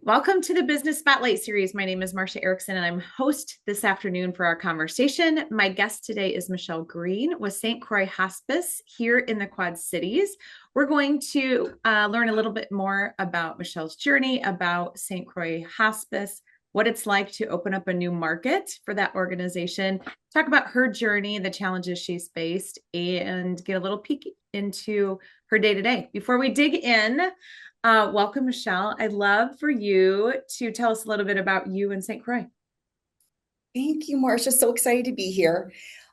Welcome to the Business Spotlight series. My name is Marcia Erickson, and I'm host this afternoon for our conversation. My guest today is Michele Green with St. Croix Hospice here in the Quad Cities. We're going to learn a little bit more about Michele's journey, about St. Croix Hospice, what it's like to open up a new market for that organization, talk about her journey, the challenges she's faced, and get a little peek into her day-to-day. Before we dig in, welcome, Michele. I'd love for you to tell us a little bit about you and St. Croix. Thank you, Marcia. So excited to be here.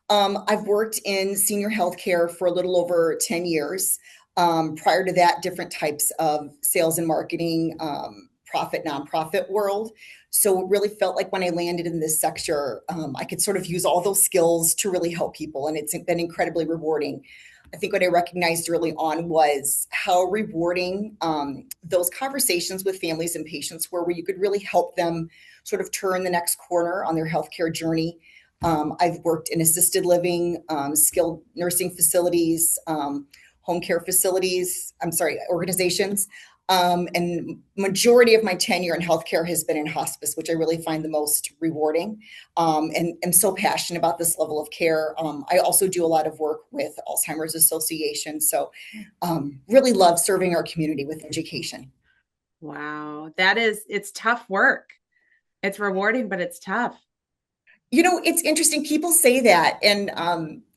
I've worked in senior healthcare for a little over 10 years. Prior to that, different types of sales and marketing, profit, nonprofit world. So it really felt like when I landed in this sector, I could sort of use all those skills to really help people. And it's been incredibly rewarding. I think what I recognized early on was how rewarding those conversations with families and patients were, where you could really help them sort of turn the next corner on their healthcare journey. I've worked in assisted living, skilled nursing facilities, home care facilities, organizations. And majority of my tenure in healthcare has been in hospice, which I really find the most rewarding. And I'm so passionate about this level of care. I also do a lot of work with Alzheimer's Association. So really love serving our community with education. Wow, it's tough work. It's rewarding, but it's tough. It's interesting. People say that, and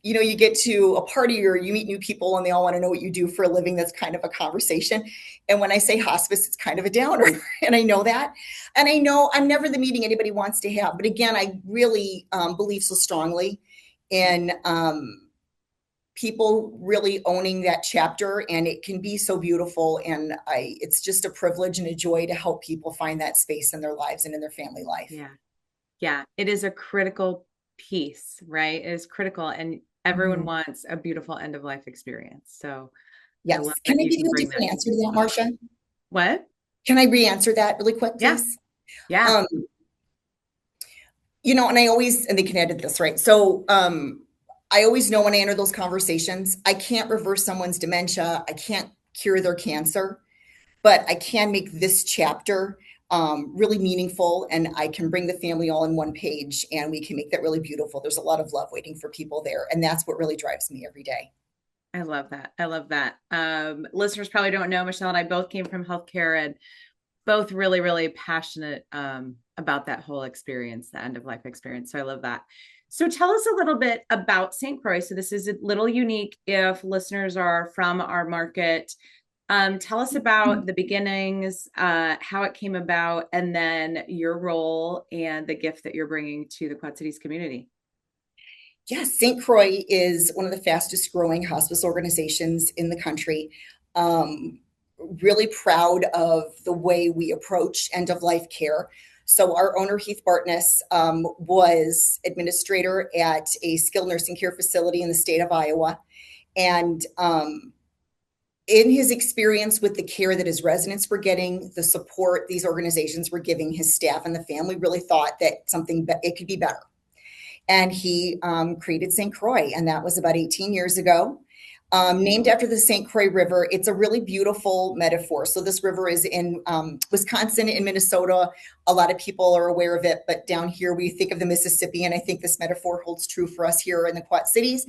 you get to a party or you meet new people and they all want to know what you do for a living. That's kind of a conversation. And when I say hospice, it's kind of a downer. And I know that. And I know I'm never the meeting anybody wants to have. But again, I really believe so strongly in people really owning that chapter. And it can be so beautiful. And it's just a privilege and a joy to help people find that space in their lives and in their family life. Yeah. Yeah. It is a critical piece, right? It is critical. And everyone Mhm. wants a beautiful end of life experience. So I love Yes. Can that I you give can you a bring that different to answer to that, people. Marcia? What? Can I re-answer that really quick, Yeah. please? Yeah. Um, and I always, and they can edit this, right? So, I always know when I enter those conversations, I can't reverse someone's dementia. I can't cure their cancer, but I can make this chapter really meaningful, and I can bring the family all in one page and we can make that really beautiful. There's a lot of love waiting for people there. And that's what really drives me every day. I love that. I love that. Listeners probably don't know Michele and I both came from healthcare and both really, really passionate about that whole experience, the end of life experience. So I love that. So tell us a little bit about St. Croix. So this is a little unique if listeners are from our market. Tell us about the beginnings, how it came about, and then your role and the gift that you're bringing to the Quad Cities community. Yes, St. Croix is one of the fastest growing hospice organizations in the country. Um, really proud of the way we approach end of life care. So, our owner, Heath Bartness, was administrator at a skilled nursing care facility in the state of Iowa. And in his experience with the care that his residents were getting, the support these organizations were giving his staff and the family, really thought that it could be better. And he created St. Croix, and that was about 18 years ago. Named after the St. Croix River. It's a really beautiful metaphor. So this river is in Wisconsin and Minnesota. A lot of people are aware of it, but down here we think of the Mississippi, and I think this metaphor holds true for us here in the Quad Cities.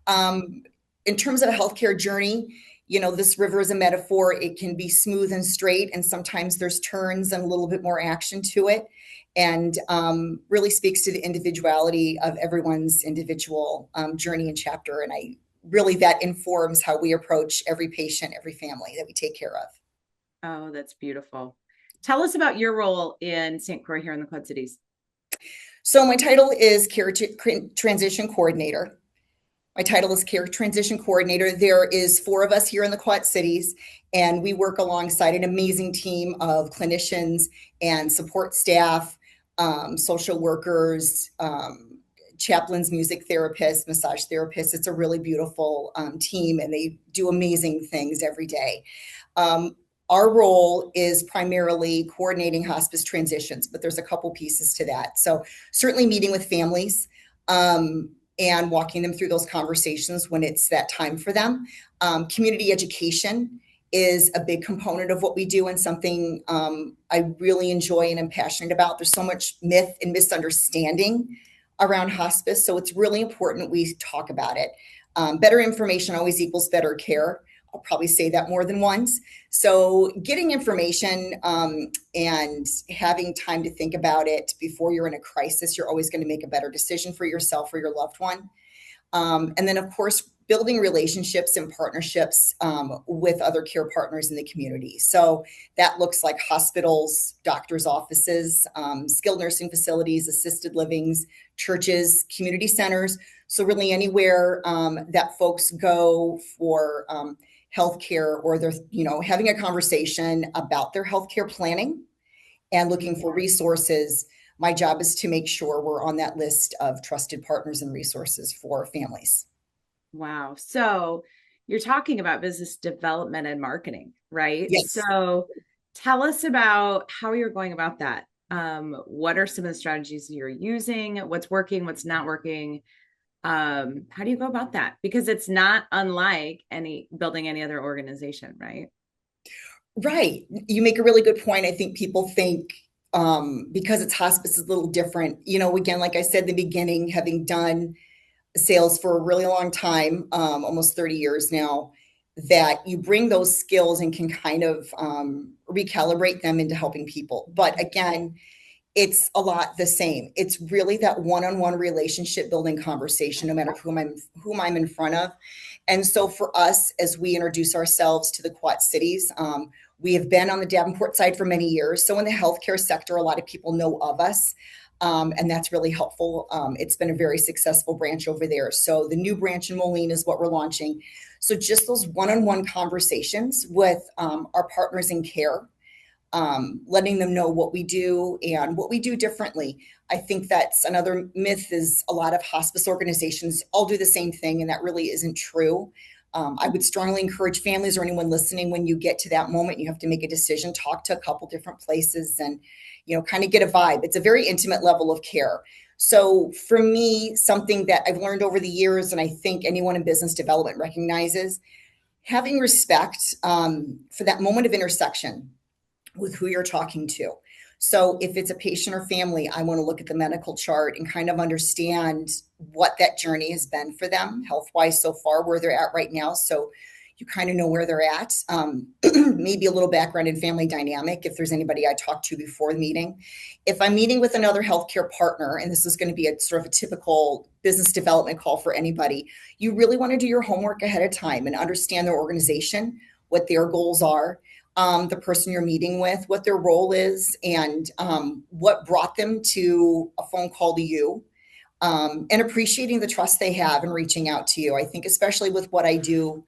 In terms of a healthcare journey, this river is a metaphor. It can be smooth and straight, and sometimes there's turns and a little bit more action to it, and really speaks to the individuality of everyone's individual journey and chapter. And that informs how we approach every patient, every family that we take care of. Oh, that's beautiful. Tell us about your role in St. Croix here in the Quad Cities. So my title is Care Transition Coordinator. Care Transition Coordinator. There is 4 of us here in the Quad Cities, and we work alongside an amazing team of clinicians and support staff, social workers, chaplains, music therapists, massage therapists. It's a really beautiful team, and they do amazing things every day. Our role is primarily coordinating hospice transitions, but there's a couple pieces to that. So certainly meeting with families, and walking them through those conversations when it's that time for them. Community education is a big component of what we do, and something I really enjoy and am passionate about. There's so much myth and misunderstanding around hospice, so it's really important we talk about it. Better information always equals better care. I'll probably say that more than once. So getting information and having time to think about it before you're in a crisis, you're always going to make a better decision for yourself or your loved one. And then, of course, building relationships and partnerships with other care partners in the community. So that looks like hospitals, doctors' offices, skilled nursing facilities, assisted livings, churches, community centers. So really anywhere that folks go for healthcare, or they're, having a conversation about their healthcare planning and looking for resources. My job is to make sure we're on that list of trusted partners and resources for families. Wow. So you're talking about business development and marketing, right? Yes. So tell us about how you're going about that. What are some of the strategies you're using? What's working? What's not working? How do you go about that? Because it's not unlike building any other organization, right? Right. You make a really good point. I think people think because it's hospice is a little different. Again, like I said in the beginning, having done sales for a really long time, almost 30 years now, that you bring those skills and can kind of recalibrate them into helping people. But again, it's a lot the same. It's really that one-on-one relationship building conversation, no matter whom I'm in front of. And so for us, as we introduce ourselves to the Quad Cities, we have been on the Davenport side for many years. So in the healthcare sector, a lot of people know of us. And that's really helpful. It's been a very successful branch over there. So the new branch in Moline is what we're launching. So just those one-on-one conversations with our partners in care, letting them know what we do and what we do differently. I think that's another myth, is a lot of hospice organizations all do the same thing, and that really isn't true. I would strongly encourage families or anyone listening, when you get to that moment, you have to make a decision, talk to a couple different places and, kind of get a vibe. It's a very intimate level of care. So for me, something that I've learned over the years, and I think anyone in business development recognizes, having respect for that moment of intersection with who you're talking to. So if it's a patient or family, I want to look at the medical chart and kind of understand what that journey has been for them health-wise so far, where they're at right now. So you kind of know where they're at. Maybe a little background in family dynamic, if there's anybody I talked to before the meeting. If I'm meeting with another healthcare partner, and this is going to be a sort of a typical business development call for anybody, you really want to do your homework ahead of time and understand their organization, what their goals are, the person you're meeting with, what their role is, and what brought them to a phone call to you, and appreciating the trust they have in reaching out to you. I think especially with what I do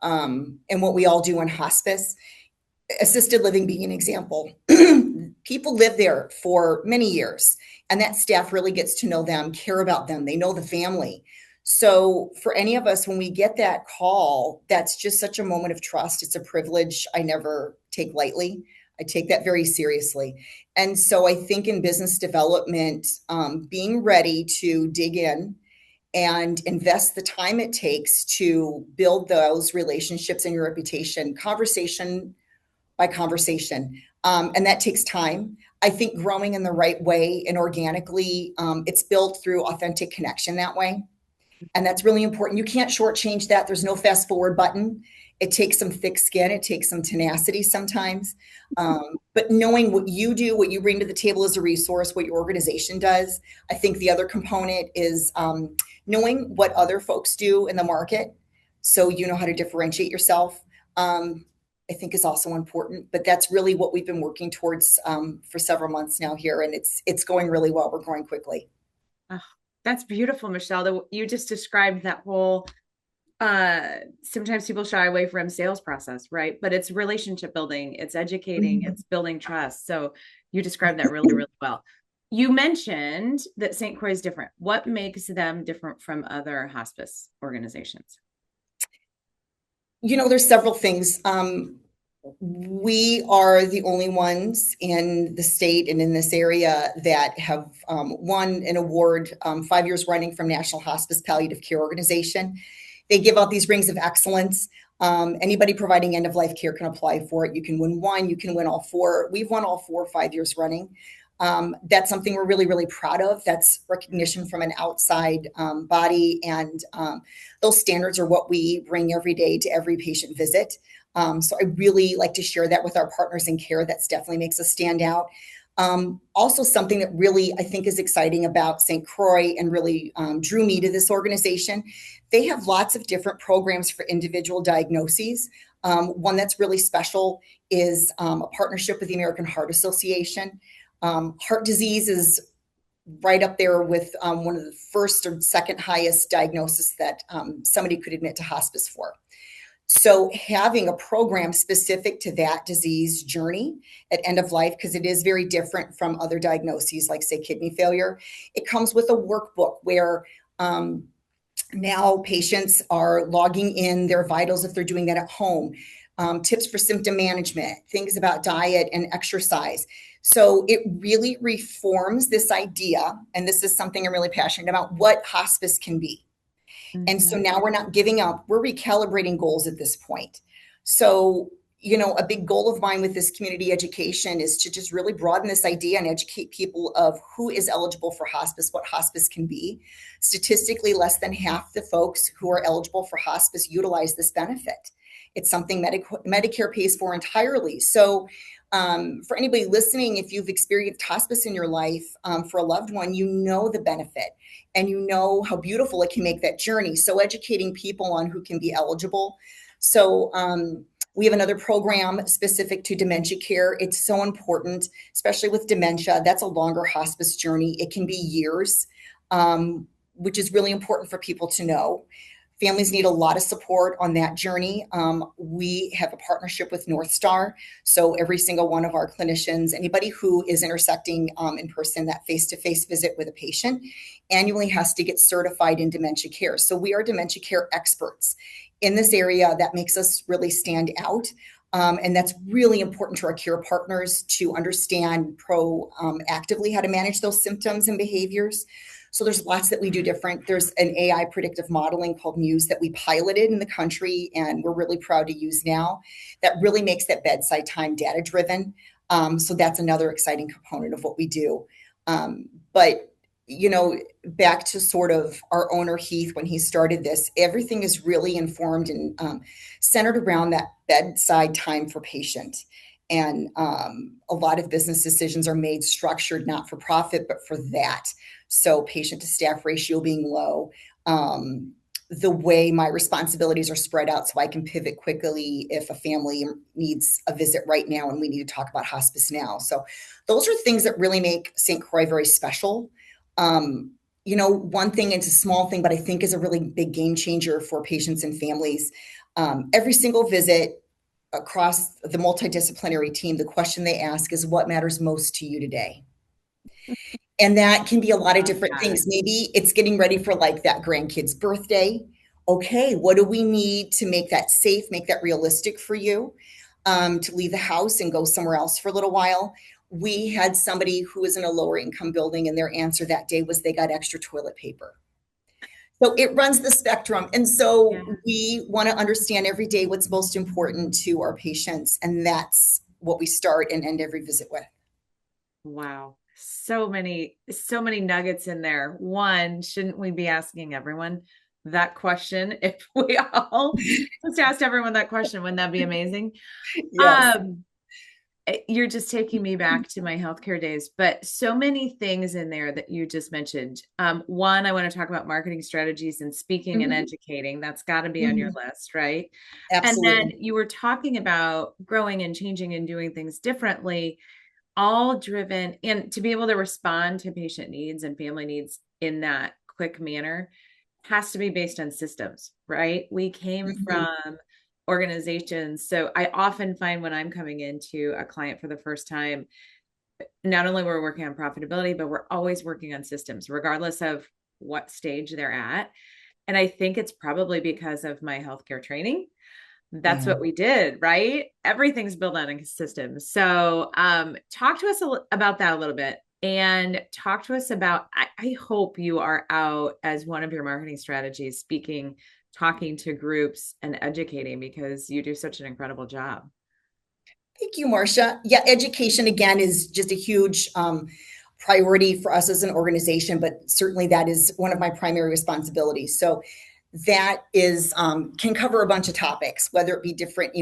and what we all do in hospice, assisted living being an example, people live there for many years, and that staff really gets to know them, care about them. They know the family. So for any of us, when we get that call, that's just such a moment of trust. It's a privilege I never take lightly. I take that very seriously. And so I think in business development, being ready to dig in and invest the time it takes to build those relationships and your reputation, conversation by conversation. And that takes time. I think growing in the right way and organically, it's built through authentic connection that way. And that's really important. You can't shortchange that. There's no fast forward button. It takes some thick skin. It takes some tenacity sometimes. But knowing what you do, what you bring to the table as a resource, what your organization does. I think the other component is knowing what other folks do in the market, so you know how to differentiate yourself. I think is also important. But that's really what we've been working towards for several months now here. And it's going really well. We're growing quickly. Oh, that's beautiful, Michelle. You just described that whole, sometimes people shy away from sales process, right? But it's relationship building, it's educating, it's building trust. So you described that really, really well. You mentioned that St. Croix is different. What makes them different from other hospice organizations? There's several things. We are the only ones in the state and in this area that have won an award 5 years running from National Hospice Palliative Care Organization. They give out these rings of excellence. Anybody providing end of life care can apply for it. You can win one, you can win all four. We've won all 4 or 5 years running. That's something we're really, really proud of. That's recognition from an outside body, and those standards are what we bring every day to every patient visit. So I really like to share that with our partners in care. That's definitely makes us stand out. Also, something that really I think is exciting about St. Croix and really drew me to this organization, they have lots of different programs for individual diagnoses. One that's really special is a partnership with the American Heart Association. Heart disease is right up there with one of the first or second highest diagnoses that somebody could admit to hospice for. So having a program specific to that disease journey at end of life, because it is very different from other diagnoses like, say, kidney failure, it comes with a workbook where now patients are logging in their vitals if they're doing that at home, tips for symptom management, things about diet and exercise. So it really reforms this idea, and this is something I'm really passionate about, what hospice can be. And so now we're not giving up, we're recalibrating goals at this point. So, a big goal of mine with this community education is to just really broaden this idea and educate people of who is eligible for hospice, what hospice can be. Statistically, less than half the folks who are eligible for hospice utilize this benefit. It's something Medicare pays for entirely. So for anybody listening, if you've experienced hospice in your life for a loved one, you know the benefit and you know how beautiful it can make that journey. So educating people on who can be eligible. So we have another program specific to dementia care. It's so important, especially with dementia. That's a longer hospice journey. It can be years, which is really important for people to know. Families need a lot of support on that journey. We have a partnership with North Star. So every single one of our clinicians, anybody who is intersecting in person, that face-to-face visit with a patient, annually has to get certified in dementia care. So we are dementia care experts in this area. That makes us really stand out. And that's really important to our care partners to understand proactively how to manage those symptoms and behaviors. So there's lots that we do different. There's an AI predictive modeling called Muse that we piloted in the country, and we're really proud to use now. That really makes that bedside time data driven. So that's another exciting component of what we do. But back to sort of our owner, Heath, when he started this, everything is really informed and centered around that bedside time for patient. And a lot of business decisions are made structured not for profit, but for that. So patient to staff ratio being low, the way my responsibilities are spread out so I can pivot quickly if a family needs a visit right now and we need to talk about hospice now. So those are things that really make St. Croix very special. One thing, it's a small thing, but I think is a really big game changer for patients and families. Every single visit across the multidisciplinary team, the question they ask is, what matters most to you today? And that can be a lot of different things. Maybe it's getting ready for like that grandkid's birthday. Okay, what do we need to make that safe, make that realistic for you, to leave the house and go somewhere else for a little while? We had somebody who was in a lower income building, and their answer that day was they got extra toilet paper. So it runs the spectrum. And so we want to understand every day what's most important to our patients. And that's what we start and end every visit with. Wow. So many nuggets in there. One, shouldn't we be asking everyone that question? If we all just asked everyone that question, wouldn't that be amazing? Yes. You're just taking me back to my healthcare days, but so many things in there that you just mentioned. One, I want to talk about marketing strategies and speaking and educating. That's got to be on your list, right? Absolutely. And then you were talking about growing and changing and doing things differently, all driven, and to be able to respond to patient needs and family needs in that quick manner has to be based on systems, right? We came from organizations. So I often find when I'm coming into a client for the first time, not only we're working on profitability, but we're always working on systems, regardless of what stage they're at. And I think it's probably because of my healthcare training. That's what we did, right? Everything's built on a system. So talk to us about that a little bit, and talk to us about, I hope you are out as one of your marketing strategies, speaking talking to groups and educating because you do such an incredible job. Thank you, Marcia. Yeah, education again is just a huge priority for us as an organization, but certainly that is one of my primary responsibilities. So that is can cover a bunch of topics, whether it be different,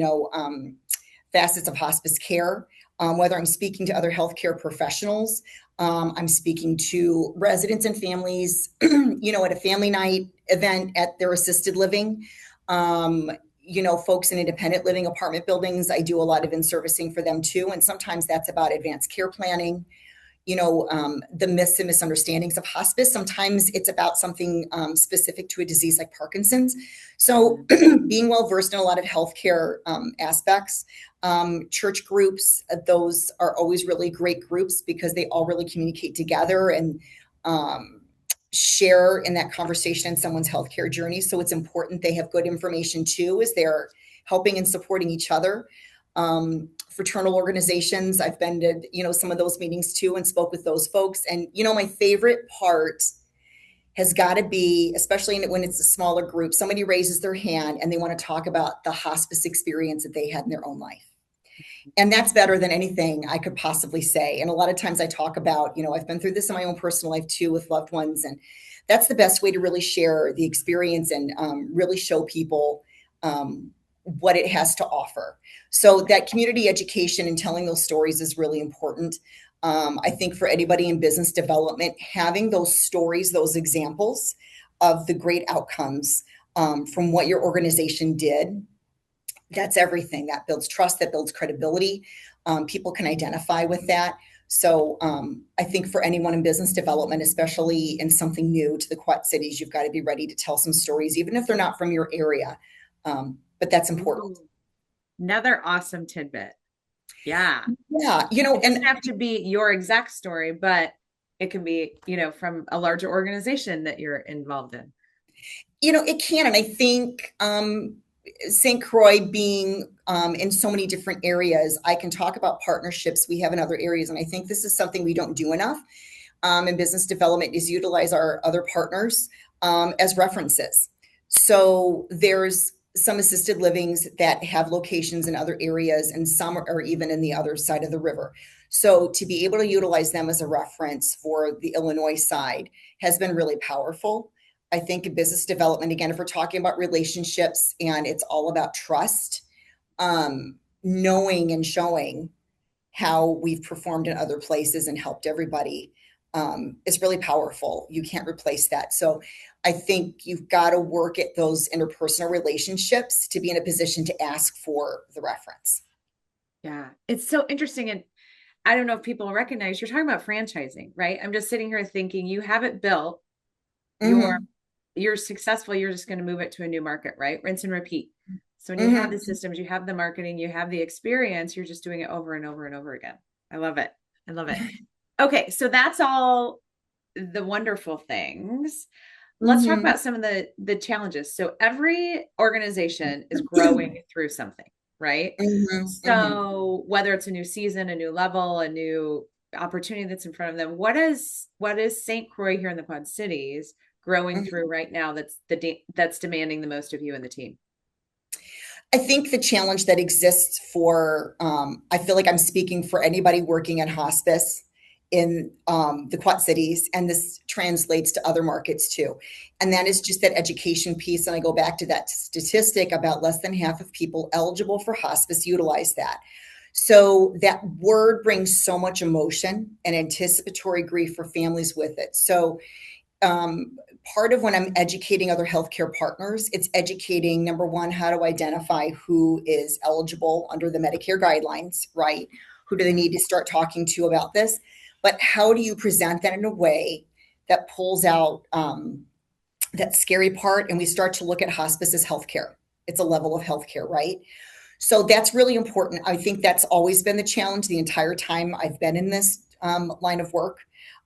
facets of hospice care, whether I'm speaking to other healthcare professionals, I'm speaking to residents and families, at a family night event at their assisted living. Um, folks in independent living apartment buildings, I do a lot of in-servicing for them too. And sometimes that's about advanced care planning, the myths and misunderstandings of hospice. Sometimes it's about something specific to a disease like Parkinson's. So being well versed in a lot of healthcare aspects, church groups, those are always really great groups because they all really communicate together and share in that conversation in someone's healthcare journey. So it's important they have good information too as they're helping and supporting each other. Fraternal organizations, I've been to, some of those meetings too and spoke with those folks. And, my favorite part has got to be, especially when it's a smaller group, somebody raises their hand and they want to talk about the hospice experience that they had in their own life. And that's better than anything I could possibly say. And a lot of times I talk about, I've been through this in my own personal life too with loved ones. And that's the best way to really share the experience and really show people what it has to offer. So that community education and telling those stories is really important. I think for anybody in business development, having those stories, those examples of the great outcomes from what your organization did, that's everything. That builds trust, that builds credibility. People can identify with that. So I think for anyone in business development, especially in something new to the Quad Cities, you've got to be ready to tell some stories, even if they're not from your area. But that's important. Ooh, another awesome tidbit. Yeah. Yeah, It doesn't have to be your exact story, but it can be, from a larger organization that you're involved in. It can. And I think St. Croix being in so many different areas, I can talk about partnerships we have in other areas. And I think this is something we don't do enough in business development is utilize our other partners as references. So there's some assisted livings that have locations in other areas and some are even in the other side of the river. So to be able to utilize them as a reference for the Illinois side has been really powerful. I think in business development, again, if we're talking about relationships and it's all about trust, knowing and showing how we've performed in other places and helped everybody is really powerful. You can't replace that. So I think you've got to work at those interpersonal relationships to be in a position to ask for the reference. Yeah, it's so interesting. And I don't know if people recognize you're talking about franchising, right? I'm just sitting here thinking you have it built, you're Mm-hmm. you're successful, you're just going to move it to a new market, right? Rinse and repeat. So when you have Mm-hmm. the systems, you have the marketing, you have the experience, you're just doing it over and over and over again. I love it. I love it. Okay, so that's all the wonderful things. Let's talk Mm-hmm. about some of the challenges. So every organization is growing through something, right? Mm-hmm. Mm-hmm. So whether it's a new season, a new level, a new opportunity that's in front of them, what is St. Croix here in the Quad Cities growing Mm-hmm. through right now that's demanding the most of you and the team? I think the challenge that exists for, I feel like I'm speaking for anybody working in hospice in the Quad Cities, and this translates to other markets too. And that is just that education piece. And I go back to that statistic about less than half of people eligible for hospice utilize that. So that word brings so much emotion and anticipatory grief for families with it. So um, part of when I'm educating other healthcare partners, it's educating number one, how to identify who is eligible under the Medicare guidelines, right? Who do they need to start talking to about this? But how do you present that in a way that pulls out that scary part and we start to look at hospice as healthcare? It's a level of healthcare, right? So that's really important. I think that's always been the challenge the entire time I've been in this line of work.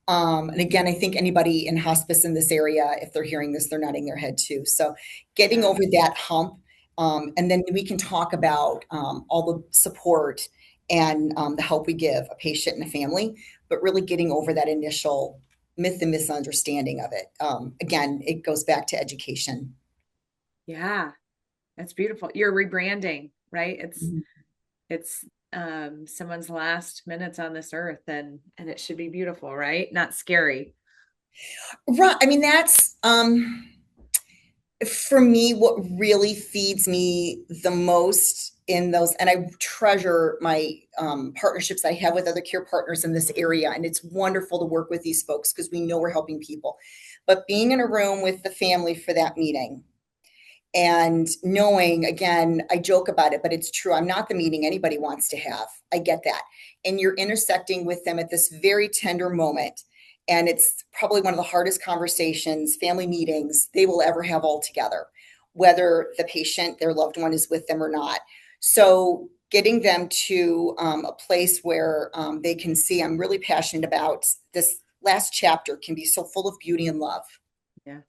And again, I think anybody in hospice in this area, if they're hearing this, they're nodding their head too. So getting Yeah. over that hump, and then we can talk about all the support and the help we give a patient and a family, but really getting over that initial myth and misunderstanding of it. Again, it goes back to education. Yeah, that's beautiful. You're rebranding, right? Mhm. It's someone's last minutes on this earth, and it should be beautiful, right? Not scary. Right. I mean, that's for me what really feeds me the most in those, and I treasure my partnerships I have with other care partners in this area, and it's wonderful to work with these folks because we know we're helping people. But being in a room with the family for that meeting and knowing, again, I joke about it, but it's true, I'm not the meeting anybody wants to have. I get that. And you're intersecting with them at this very tender moment, and it's probably one of the hardest conversations, family meetings they will ever have all together, whether the patient, their loved one, is with them or not. So getting them to a place where they can see I'm really passionate about this last chapter can be so full of beauty and love Yeah.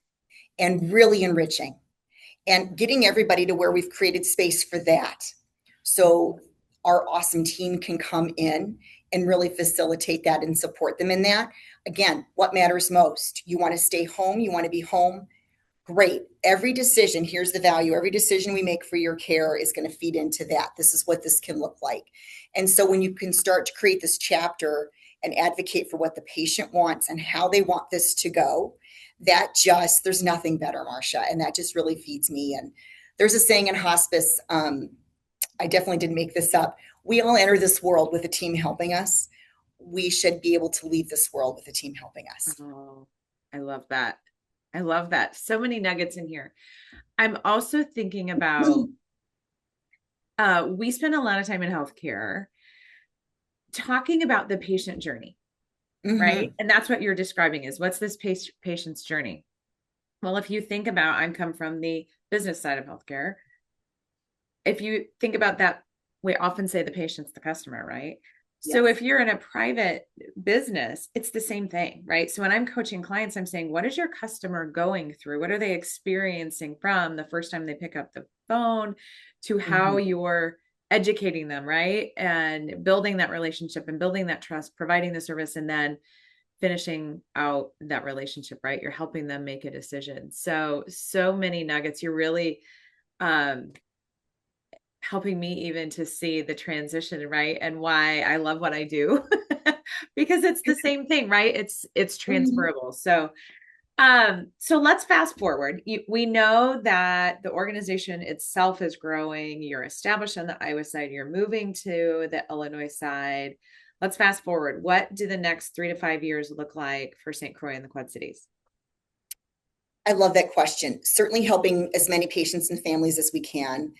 and really enriching, and getting everybody to where we've created space for that. So our awesome team can come in and really facilitate that and support them in that. Again, what matters most? You want to stay home, you want to be home. Great. Every decision, here's the value. Every decision we make for your care is going to feed into that. This is what this can look like. And so when you can start to create this chapter and advocate for what the patient wants and how they want this to go, that just, there's nothing better, Marcia. And that just really feeds me. And there's a saying in hospice, I definitely didn't make this up. We all enter this world with a team helping us. We should be able to leave this world with a team helping us. Oh, I love that. I love that. So many nuggets in here. I'm also thinking about we spend a lot of time in healthcare talking about the patient journey, right? Mm-hmm. And that's what you're describing is what's this patient's journey? Well, if you think about, I come from the business side of healthcare. If you think about that, we often say the patient's the customer, right? So Yes. if you're in a private business, it's the same thing, right? So when I'm coaching clients, I'm saying, what is your customer going through? What are they experiencing from the first time they pick up the phone to how Mm-hmm. you're educating them, right? And building that relationship and building that trust, providing the service, and then finishing out that relationship, right? You're helping them make a decision. So many nuggets. You're really um helping me even to see the transition, right? And why I love what I do. Because it's the same thing, right? It's Mm-hmm. transferable. So let's fast forward. We know that the organization itself is growing. You're established on the Iowa side, you're moving to the Illinois side. Let's fast forward. What do the next 3 to 5 years look like for St. Croix and the Quad Cities? I love that question. Certainly helping as many patients and families as we can.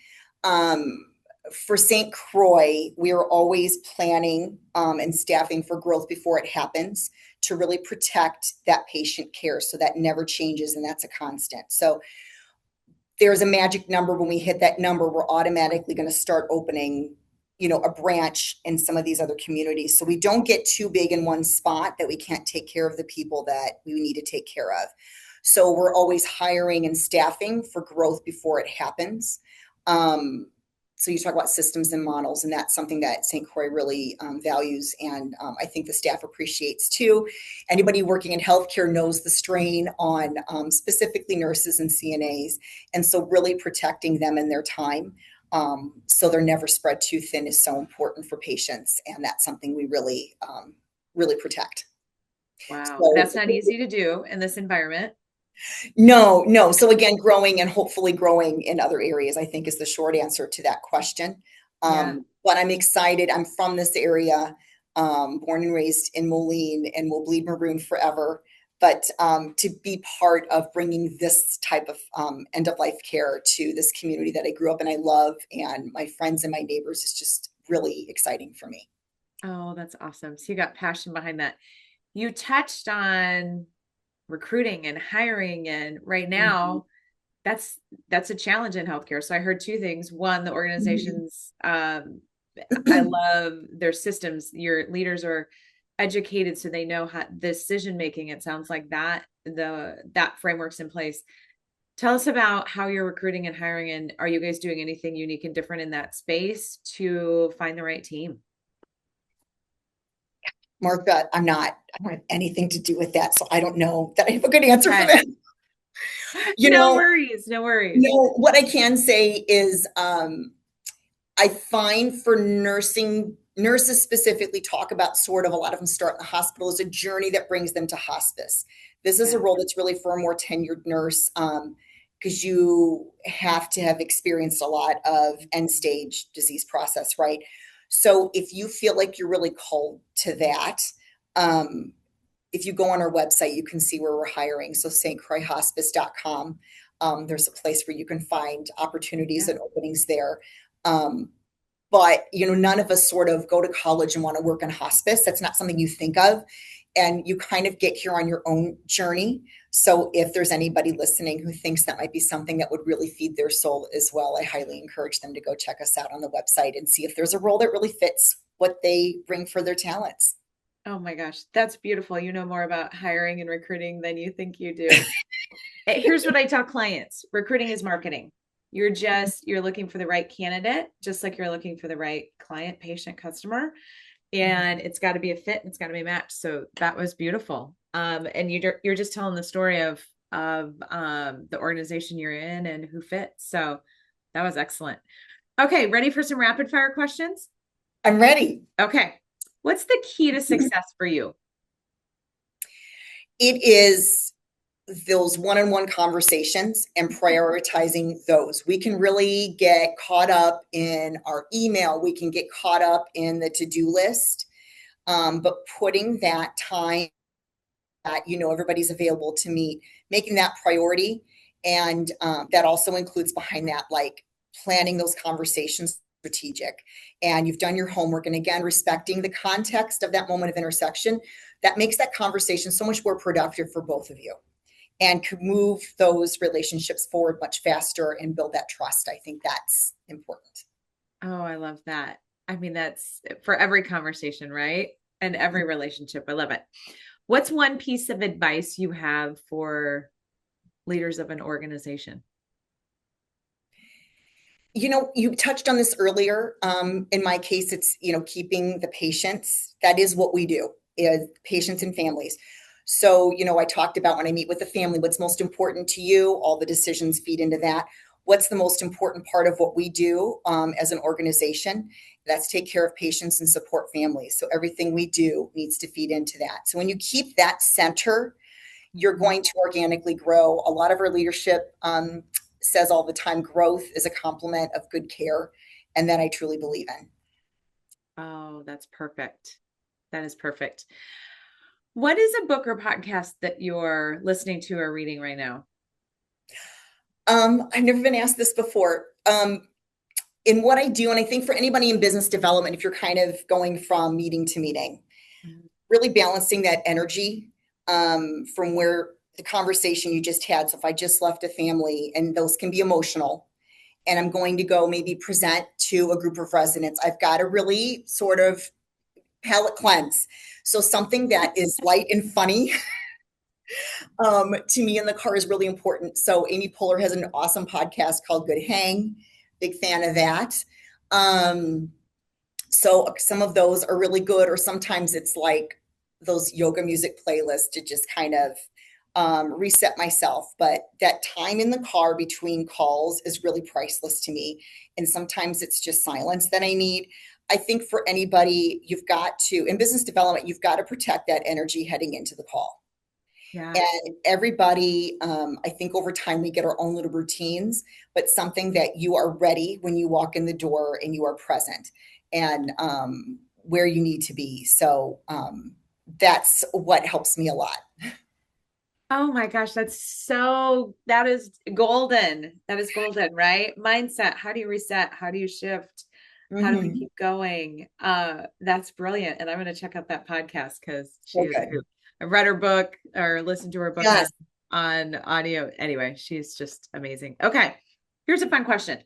Um, for St. Croix, we are always planning and staffing for growth before it happens to really protect that patient care so that never changes and that's a constant. So there's a magic number. When we hit that number, we're automatically going to start opening, a branch in some of these other communities. So we don't get too big in one spot that we can't take care of the people that we need to take care of. So we're always hiring and staffing for growth before it happens. So you talk about systems and models, and that's something that St. Croix really values, and I think the staff appreciates too. Anybody working in healthcare knows the strain on specifically nurses and CNAs, and so really protecting them in their time, so they're never spread too thin, is so important for patients, and that's something we really protect. Wow, So that's not easy to do in this environment. no, no. So again, growing and hopefully growing in other areas, I think is the short answer to that question. Yeah. But I'm excited. I'm from this area, born and raised in Moline, and will bleed maroon forever. But to be part of bringing this type of end of life care to this community that I grew up and I love, and my friends and my neighbors, is just really exciting for me. Oh, that's awesome. So you got passion behind that. You touched on recruiting and hiring, and right Mhm. now that's a challenge in healthcare. So I heard two things. One, the Mhm. organizations, I love their systems. Your leaders are educated so they know how decision making. It sounds like that framework's in place. Tell us about how you're recruiting and hiring, and are you guys doing anything unique and different in that space to find the right team? Martha, I'm not, I don't have anything to do with that. So I don't know that I have a good answer for Okay. that. You No know, worries. No worries. no, what I can say is I find for nurses specifically talk about sort of a lot of them start in the hospital as a journey that brings them to hospice. This is a Yeah. role that's really for a more tenured nurse because you have to have experienced a lot of end stage disease process, right? So if you feel like you're really called to that, um, if you go on our website, you can see where we're hiring. So stcroixhospice.com. There's a place where you can find opportunities Yeah. and openings there. Um, but none of us sort of go to college and want to work in hospice. That's not something you think of, and you kind of get here on your own journey. So if there's anybody listening who thinks that might be something that would really feed their soul as well, I highly encourage them to go check us out on the website and see if there's a role that really fits what they bring for their talents. Oh my gosh, that's beautiful. You know more about hiring and recruiting than you think you do. Here's what I tell clients. Recruiting is marketing. You're looking for the right candidate, just like you're looking for the right client, patient, customer, and it's got to be a fit and it's got to be matched. So that was beautiful. And you're just telling the story of the organization you're in and who fits. So that was excellent. Okay, ready for some rapid fire questions? I'm ready. Okay. What's the key to success for you? It is those one-on-one conversations and prioritizing those. We can really get caught up in our email. We can get caught up in the to-do list. But putting that time that everybody's available to meet, making that priority, and that also includes behind that like planning those conversations strategic, and you've done your homework, and again respecting the context of that moment of intersection, that makes that conversation so much more productive for both of you and could move those relationships forward much faster and build that trust. I think that's important. Oh, I love that. I mean, that's for every conversation, right? And every relationship. I love it. What's one piece of advice you have for leaders of an organization? You touched on this earlier. In my case, it's keeping the patients. That is what we do, is patients and families. So I talked about when I meet with the family, what's most important to you. All the decisions feed into that. What's the most important part of what we do as an organization? That's take care of patients and support families. So everything we do needs to feed into that. So when you keep that center, you're going to organically grow. A lot of our leadership says all the time, growth is a complement of good care. And that I truly believe in. Oh, that's perfect. That is perfect. What is a book or podcast that you're listening to or reading right now? I've never been asked this before. In what I do, and I think for anybody in business development, if you're kind of going from meeting to meeting, Mhm. really balancing that energy from where the conversation you just had. So if I just left a family, and those can be emotional, and I'm going to go maybe present to a group of residents, I've got to really sort of palate cleanse. So something that is light and funny to me in the car is really important. So Amy Poehler has an awesome podcast called Good Hang. Big fan of that. So some of those are really good, or sometimes it's like those yoga music playlists to just kind of reset myself. But that time in the car between calls is really priceless to me. And sometimes it's just silence that I need. I think for anybody, you've got to, in business development, you've got to protect that energy heading into the call. Yes. And everybody, I think over time we get our own little routines, but something that you are ready when you walk in the door and you are present and where you need to be. So that's what helps me a lot. Oh my gosh, that is golden. That is golden, right? Mindset. How do you reset? How do you shift? How do we Mm-hmm. keep going? That's brilliant. And I'm going to check out that podcast because she So is good. a hoot. I've read her book or listened to her book Yes. on audio. Anyway, she's just amazing. Okay. Here's a fun question.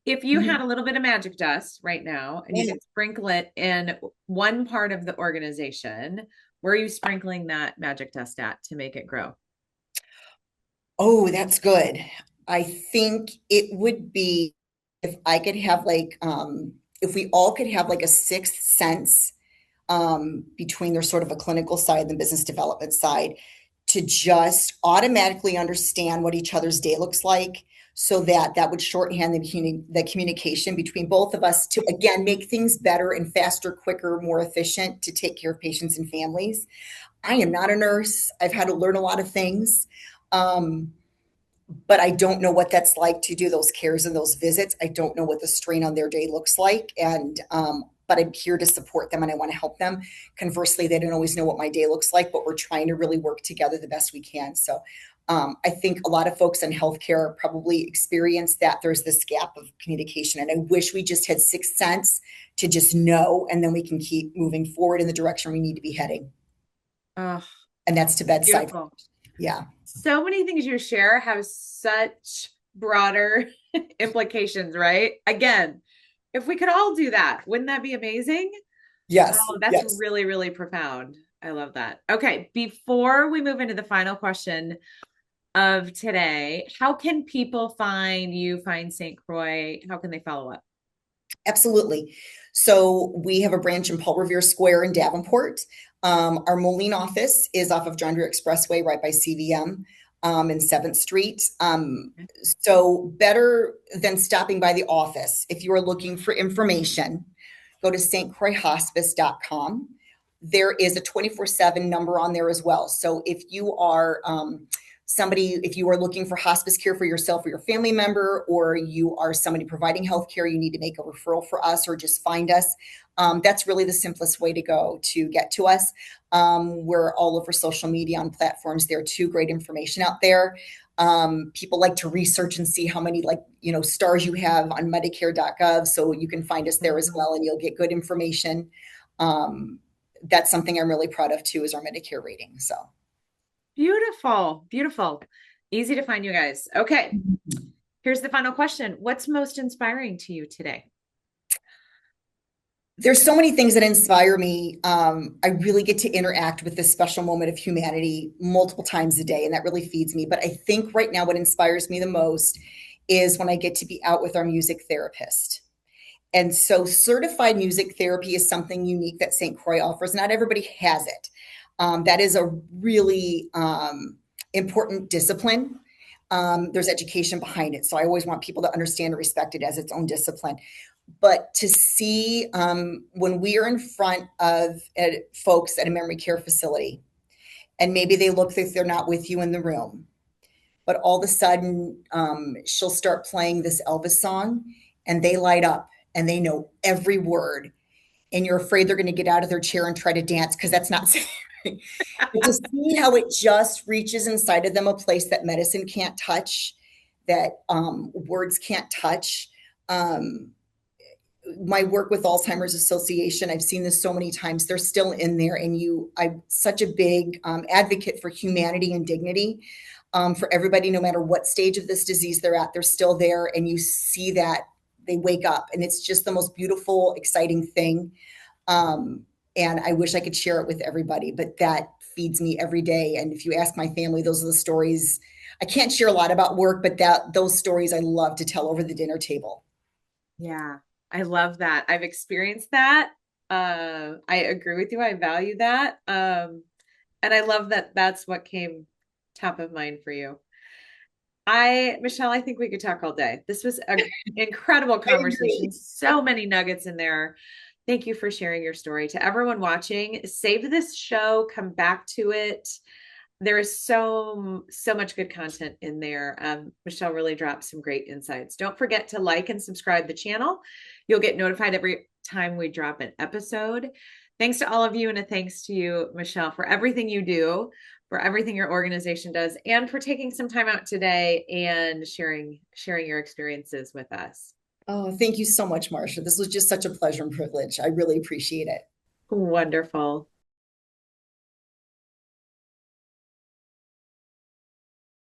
If you Mm-hmm. had a little bit of magic dust right now and you Yeah. could sprinkle it in one part of the organization, where are you sprinkling that magic dust at to make it grow? Oh, that's good. I think it would be if I could have like, if we all could have like a sixth sense between their sort of a clinical side and the business development side to just automatically understand what each other's day looks like, so that that would shorthand the communication between both of us to, again, make things better and faster, quicker, more efficient to take care of patients and families. I am not a nurse. I've had to learn a lot of things. Um, but I don't know what that's like to do those cares and those visits. I don't know what the strain on their day looks like. But I'm here to support them and I want to help them. Conversely, they don't always know what my day looks like, but we're trying to really work together the best we can. So I think a lot of folks in healthcare probably experience that there's this gap of communication. And I wish we just had sixth sense to just know, and then we can keep moving forward in the direction we need to be heading. Oh, And that's to bedside. beautiful. Yeah. So many things you share have such broader implications, right? Again, if we could all do that, wouldn't that be amazing? Yes. Oh, that's Yes. really, really profound. I love that. Okay, before we move into the final question of today, how can people find you, find St. Croix? How can they follow up? Absolutely. So we have a branch in Paul Revere Square in Davenport. Our Moline office is off of John Deere Expressway, right by CVM, in 7th Street. So better than stopping by the office, if you are looking for information, go to stcroixhospice.com. There is a 24/7 number on there as well. So if you are somebody, if you are looking for hospice care for yourself or your family member, or you are somebody providing health care, you need to make a referral for us or just find us. That's really the simplest way to go to get to us. We're all over social media on platforms. There are too, great information out there. People like to research and see how many, like, stars you have on medicare.gov. So you can find us there as well, and you'll get good information. That's something I'm really proud of too, is our Medicare rating. So Beautiful, beautiful. Easy to find you guys. Okay, here's the final question. What's most inspiring to you today? there's so many things that inspire me. I really get to interact with this special moment of humanity multiple times a day, and that really feeds me. But I think right now what inspires me the most is when I get to be out with our music therapist. And so certified music therapy is something unique that St. Croix offers. Not everybody has it. That is a really important discipline. There's education behind it. So I always want people to understand and respect it as its own discipline. But to see when we are in front of folks at a memory care facility, and maybe they look like they're not with you in the room, but all of a sudden she'll start playing this Elvis song and they light up and they know every word. And you're afraid they're going to get out of their chair and try to dance because that's not safe. But to see how it just reaches inside of them, a place that medicine can't touch, that words can't touch. My work with Alzheimer's Association, I've seen this so many times. They're still in there, and I'm such a big advocate for humanity and dignity for everybody, no matter what stage of this disease they're at. They're still there, and you see that they wake up, and it's just the most beautiful, exciting thing. And I wish I could share it with everybody, but that feeds me every day. And if you ask my family, those are the stories. I can't share a lot about work, but those stories I love to tell over the dinner table. Yeah, I love that. I've experienced that. I agree with you. I value that. And I love that that's what came top of mind for you. Michelle, I think we could talk all day. This was an incredible I agree. conversation. So many nuggets in there. Thank you for sharing your story. To everyone watching, save this show, come back to it. There is so much good content in there. Michelle really dropped some great insights. Don't forget to like and subscribe the channel. You'll get notified every time we drop an episode. Thanks to all of you, and a thanks to you, Michelle, for everything you do, for everything your organization does, and for taking some time out today and sharing your experiences with us. Oh, thank you so much, Marcia. This was just such a pleasure and privilege. I really appreciate it. Wonderful.